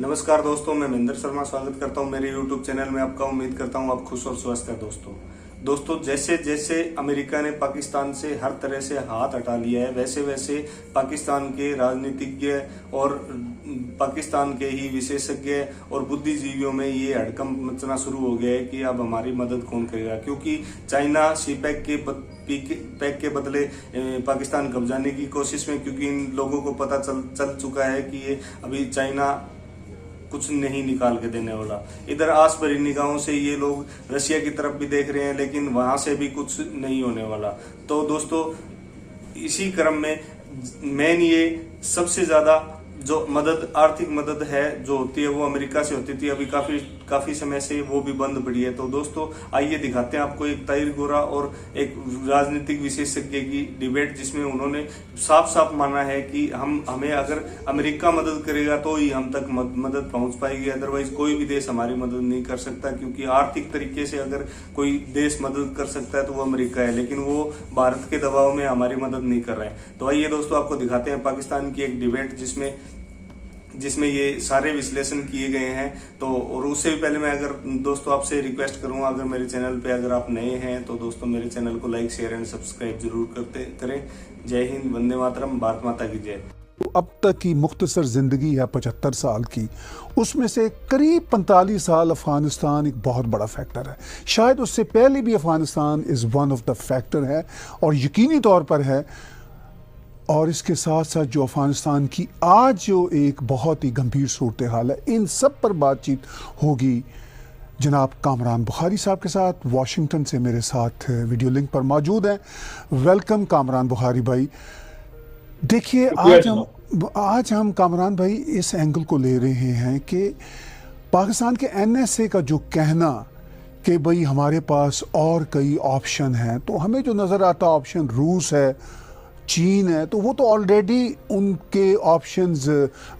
नमस्कार दोस्तों, मैं महेंद्र शर्मा स्वागत करता हूं मेरे YouTube चैनल में आपका। उम्मीद करता हूं आप खुश और स्वस्थ हैं। दोस्तों जैसे जैसे अमेरिका ने पाकिस्तान से हर तरह से हाथ हटा लिया है, वैसे वैसे पाकिस्तान के राजनीतिज्ञ और पाकिस्तान के ही विशेषज्ञ और बुद्धिजीवियों में ये हड़कंप मचना शुरू हो गया है कि अब हमारी मदद कौन करेगा, क्योंकि चाइना सीपैक के बदले पाकिस्तान कब्जाने की कोशिश में, क्योंकि इन लोगों को पता चल चुका है कि ये अभी चाइना कुछ नहीं निकाल के देने वाला। इधर आस भरी निगाहों से ये लोग रशिया की तरफ भी देख रहे हैं, लेकिन वहां से भी कुछ नहीं होने वाला। तो दोस्तों इसी क्रम में मेन ये सबसे ज्यादा जो मदद, आर्थिक मदद है जो होती है वो अमेरिका से होती थी, अभी काफी समय से वो भी बंद पड़ी है। तो दोस्तों आइए दिखाते हैं आपको एक ताहिर गोरा और एक राजनीतिक विशेषज्ञ की डिबेट, जिसमें उन्होंने साफ साफ माना है कि हमें अगर अमेरिका मदद करेगा तो ही हम तक मदद पहुंच पाएगी, अदरवाइज कोई भी देश हमारी मदद नहीं कर सकता। क्योंकि आर्थिक तरीके से अगर कोई देश मदद कर सकता है तो वो अमेरिका है, लेकिन वो भारत के दबाव में हमारी मदद नहीं कर रहे हैं। तो आइए दोस्तों आपको दिखाते हैं पाकिस्तान की एक डिबेट जिसमें ये सारे विश्लेषण किए गए हैं। तो और उससे भी पहले मैं अगर दोस्तों आपसे रिक्वेस्ट करूंगा, अगर मेरे चैनल पे अगर आप नए हैं तो दोस्तों मेरे चैनल को लाइक, शेयर एंड सब्सक्राइब जरूर करें। जय हिंद, वंदे मातरम, भारत माता की जय। अब तक की मुख्तसर ज़िंदगी है 75 साल की, उसमें से करीब 45 साल अफ़गानिस्तान एक बहुत बड़ा फैक्टर है। शायद उससे पहले भी Afghanistan is one of the factor है और यकीनी तौर पर है। और इसके साथ साथ जो अफ़गानिस्तान की आज जो एक बहुत ही गंभीर सूरत हाल है, इन सब पर बातचीत होगी जनाब कामरान बुखारी साहब के साथ। वाशिंगटन से मेरे साथ वीडियो लिंक पर मौजूद हैं। वेलकम कामरान बुखारी भाई। देखिए आज हम कामरान भाई इस एंगल को ले रहे हैं कि पाकिस्तान के NSA का जो कहना कि भाई हमारे पास और कई ऑप्शन हैं, तो हमें जो नज़र आता ऑप्शन रूस है, चीन है, तो वो तो ऑलरेडी उनके ऑप्शंस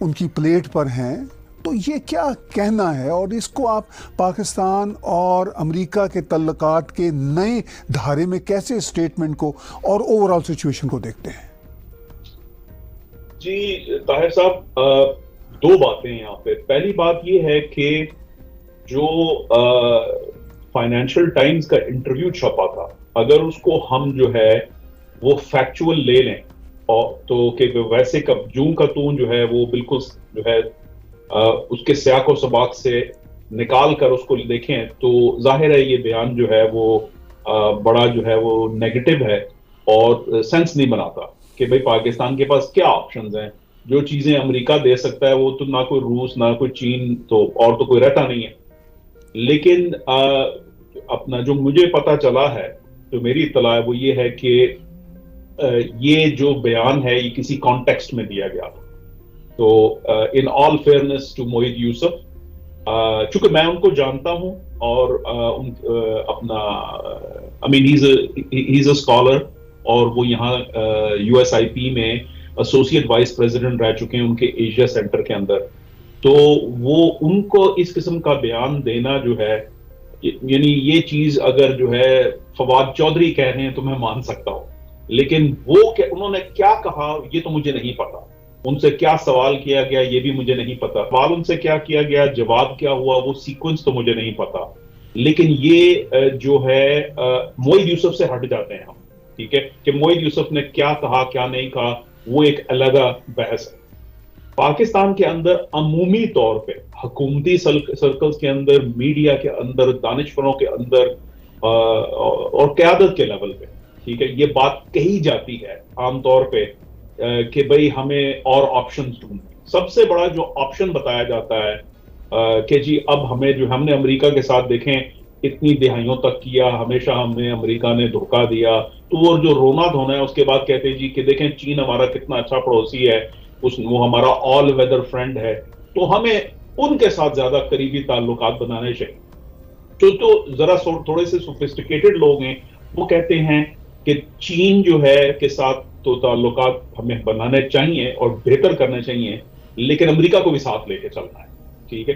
उनकी प्लेट पर हैं। तो ये क्या कहना है और इसको आप पाकिस्तान और अमेरिका के तल्लुकात के नए धारे में कैसे स्टेटमेंट को और ओवरऑल सिचुएशन को देखते हैं? जी ताहिर साहब, दो बातें यहाँ पे। पहली बात ये है कि जो फाइनेंशियल टाइम्स का इंटरव्यू छपा था, अगर उसको हम जो है वो फैक्चुअल ले लें और तो कि वैसे कब जूं का तूं जो है वो बिल्कुल जो है उसके सियाक और सबाक से निकाल कर उसको देखें, तो जाहिर है ये बयान जो है वो बड़ा जो है वो नेगेटिव है और सेंस नहीं बनाता कि भाई पाकिस्तान के पास क्या ऑप्शंस हैं। जो चीजें अमेरिका दे सकता है वो तो ना कोई रूस ना कोई चीन, तो और तो कोई रहता नहीं है। लेकिन अपना जो मुझे पता चला है, जो मेरी इत्तला है, वो ये है कि ये जो बयान है ये किसी कॉन्टेक्स्ट में दिया गया। तो इन ऑल फेयरनेस टू मोहित यूसुफ, चूंकि मैं उनको जानता हूं और अपना I mean he is a scholar और वो यहाँ USIP में एसोसिएट वाइस प्रेसिडेंट रह चुके हैं उनके एशिया सेंटर के अंदर। तो वो उनको इस किस्म का बयान देना जो है, यानी ये चीज अगर जो है फवाद चौधरी कह रहे हैं तो मैं मान सकता हूं, लेकिन उन्होंने क्या कहा ये तो मुझे नहीं पता। उनसे क्या सवाल किया गया ये भी मुझे नहीं पता। सवाल उनसे क्या किया गया, जवाब क्या हुआ, वो सीक्वेंस तो मुझे नहीं पता। लेकिन ये जो है मोहित यूसुफ से हट जाते हैं हम, ठीक है, कि मोहित यूसुफ ने क्या कहा क्या नहीं कहा, वो एक अलग बहस है। पाकिस्तान के अंदर अमूमी तौर पे हुकूमती सर्कल्स के अंदर, मीडिया के अंदर, दानिशवरों के अंदर और क़यादत के लेवल पे, ठीक है, ये बात कही जाती है आमतौर पे कि भाई हमें और ऑप्शंस ढूंढने। सबसे बड़ा जो ऑप्शन बताया जाता है कि जी अब हमने अमेरिका के साथ देखें इतनी दिहाइयों तक किया, हमेशा हमें अमेरिका ने धोखा दिया, तो वो जो रोना धोना है उसके बाद कहते हैं जी कि देखें चीन हमारा कितना अच्छा पड़ोसी है, वो हमारा ऑल वेदर फ्रेंड है, तो हमें उनके साथ ज्यादा करीबी ताल्लुकात बनाने चाहिए। तो जरा थोड़े से सोफिस्टिकेटेड लोग हैं, वो कहते हैं कि चीन जो है के साथ तो ताल्लुकात हमें बनाने चाहिए और बेहतर करने चाहिए, लेकिन अमेरिका को भी साथ लेके चलना है, ठीक है।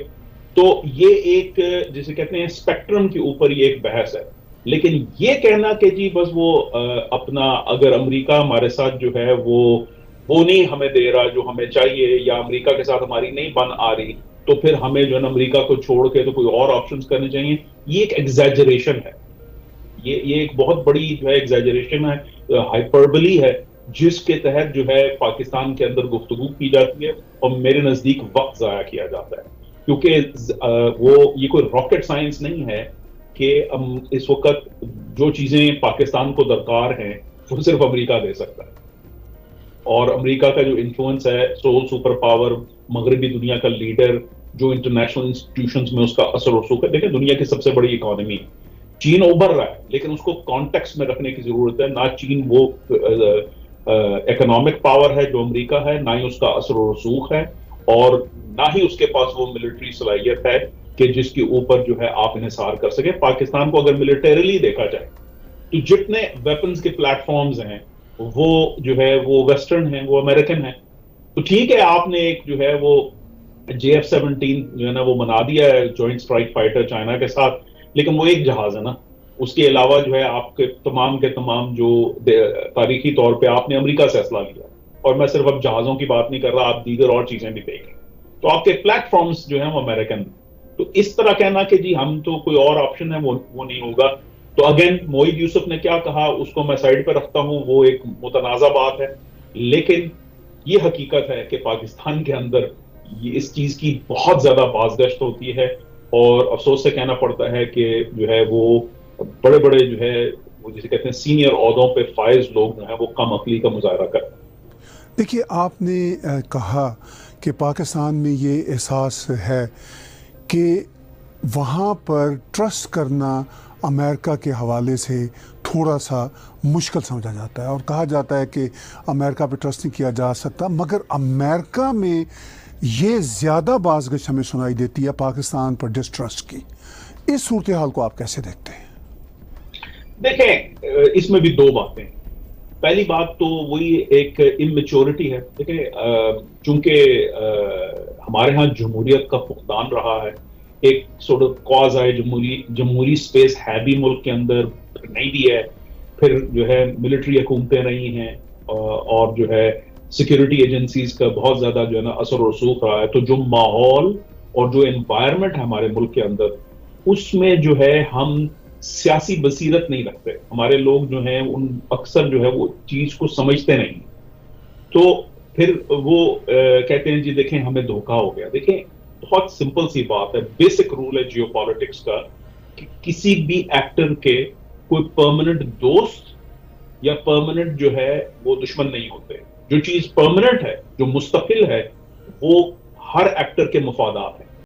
तो ये एक जिसे कहते हैं स्पेक्ट्रम के ऊपर ये एक बहस है। लेकिन ये कहना कि जी बस वो अपना अगर अमेरिका हमारे साथ जो है वो नहीं हमें दे रहा जो हमें चाहिए, या अमेरिका के साथ हमारी नहीं बन आ रही, तो फिर हमें जो है ना अमेरिका को छोड़ के तो कोई और ऑप्शंस करने चाहिए, ये एक एग्जैजरेशन है। ये एक बहुत बड़ी जो है एग्जैजरेशन है, हाइपरबली है, जिसके तहत जो है पाकिस्तान के अंदर गुफ्तगू की जाती है और मेरे नजदीक वक्त जाया किया जाता है। क्योंकि वो ये कोई रॉकेट साइंस नहीं है कि इस वक्त जो चीजें पाकिस्तान को दरकार हैं वो सिर्फ अमेरिका दे सकता है। और अमेरिका का जो इन्फ्लुएंस है, सोल सुपर पावर, मगरबी दुनिया का लीडर, जो इंटरनेशनल इंस्टीट्यूशंस में उसका असर रसूख है। देखिए, दुनिया की सबसे बड़ी इकोनॉमी चीन उभर रहा है, लेकिन उसको कॉन्टेक्स्ट में रखने की जरूरत है। ना चीन वो इकोनॉमिक पावर है जो अमेरिका है, ना ही उसका असर रसूख है, और ना ही उसके पास वो मिलिट्री सलाहियत है कि जिसके ऊपर जो है आप इन्हिसार कर सके। पाकिस्तान को अगर मिलिटरीली देखा जाए तो जितने वेपन्स के प्लेटफॉर्म्स हैं वो जो है वो वेस्टर्न हैं, वो अमेरिकन हैं। तो ठीक है, आपने एक जो है वो JF-17 जो है ना वो बना दिया है जॉइंट स्ट्राइक फाइटर चाइना के साथ, लेकिन वो एक जहाज है ना। उसके अलावा जो है आपके तमाम के तमाम जो तारीखी तौर पे आपने अमेरिका से असला लिया, और मैं सिर्फ अब जहाजों की बात नहीं कर रहा, आप दीगर और चीजें भी देखें तो आपके प्लेटफॉर्म्स जो है वो अमेरिकन। तो इस तरह कहना कि जी हम तो कोई और ऑप्शन है वो नहीं होगा। तो अगेन मोहित यूसुफ ने क्या कहा उसको मैं साइड पर रखता हूं, वो एक मुतनाज़ा बात है, लेकिन ये हकीकत है कि पाकिस्तान के अंदर ये इस चीज की बहुत ज्यादा बाज़गश्त होती है, और अफसोस से कहना पड़ता है कि जो है वो बड़े बड़े जो है वो जिसे कहते हैं सीनियर ओहदों पे फाइज लोग जो है वो कम अकली का मुजाहरा करते हैं। देखिए, आपने कहा कि पाकिस्तान में ये एहसास है कि वहाँ पर ट्रस्ट करना अमेरिका के हवाले से थोड़ा सा मुश्किल समझा जाता है, और कहा जाता है कि अमेरिका पे ट्रस्ट नहीं किया जा सकता। मगर अमेरिका में ये ज़्यादा बाज़गश हमें सुनाई देती है पाकिस्तान पर डिस्ट्रस्ट की। इस सूरत हाल को आप कैसे देखते हैं? देखें, इसमें भी दो बातें। पहली बात तो वही एक इमेच्योरिटी है। देखिए, चूंकि हमारे यहाँ जमहूरियत का फुकदान रहा है, एक सॉर्ट ऑफ कॉज है, जमहूरी स्पेस है भी मुल्क के अंदर, नहीं भी है, फिर जो है मिलिट्री हुकूमतें नहीं हैं, और जो है सिक्योरिटी एजेंसीज का बहुत ज्यादा जो है ना असर रसूख रहा है। तो जो माहौल और जो एनवायरनमेंट है हमारे मुल्क के अंदर, उसमें जो है हम सियासी बसीरत नहीं रखते। हमारे लोग जो हैं उन अक्सर जो है वो चीज को समझते नहीं, तो फिर वो कहते हैं जी देखें हमें धोखा हो गया। देखें, बहुत सिंपल सी बात है, बेसिक रूल है जियोपॉलिटिक्स का कि किसी भी एक्टर के कोई परमानेंट दोस्त या परमानेंट जो है वो दुश्मन नहीं होते। जो चीज परमानेंट है, जो मुस्तकिल है, वो हर एक्टर के मफादात है।